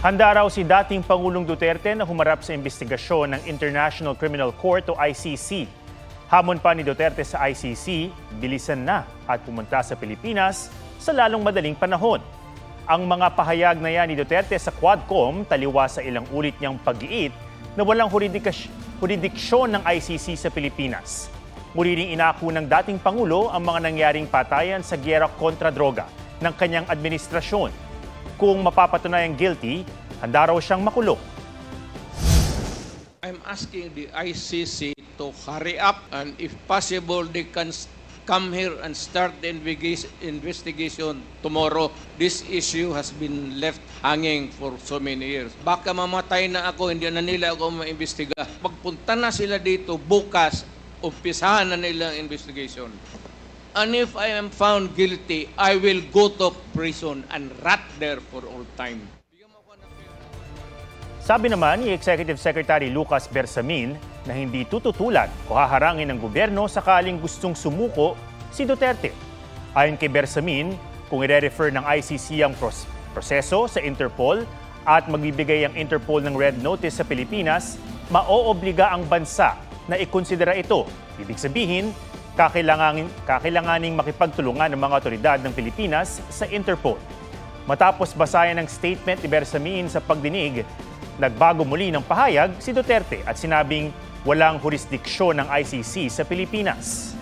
Handa raw si dating Pangulong Duterte na humarap sa investigasyon ng International Criminal Court o ICC. Hamon pa ni Duterte sa ICC, bilisan na at pumunta sa Pilipinas sa lalong madaling panahon. Ang mga pahayag na yan ni Duterte sa Quadcom taliwa sa ilang ulit niyang pag-iit na walang jurisdiksyon ng ICC sa Pilipinas. Muli ring inako ng dating Pangulo ang mga nangyaring patayan sa giyera kontra droga ng kanyang administrasyon. Kung mapapatunayang guilty, handa raw siyang makulong. I'm asking the ICC to hurry up and if possible they can come here and start the investigation tomorrow. This issue has been left hanging for so many years. Baka mamatay na ako, hindi na nila ako maimbestiga. Pagpunta na sila dito bukas, umpisahan na nila ang investigation. And if I am found guilty, I will go to prison and rot there for all time. Sabi naman ni Executive Secretary Lucas Bersamin na hindi tututulan o haharangin ng gobyerno sakaling gustong sumuko si Duterte. Ayon kay Bersamin, kung i-refer ng ICC ang proseso sa Interpol at magbibigay ang Interpol ng red notice sa Pilipinas, maoobliga ang bansa na ikonsidera ito. Ibig sabihin, kakailanganing makipagtulungan ng mga otoridad ng Pilipinas sa Interpol. Matapos basayan ng statement ni Bersamin sa pagdinig, nagbago muli ng pahayag si Duterte at sinabing walang jurisdiksyon ng ICC sa Pilipinas.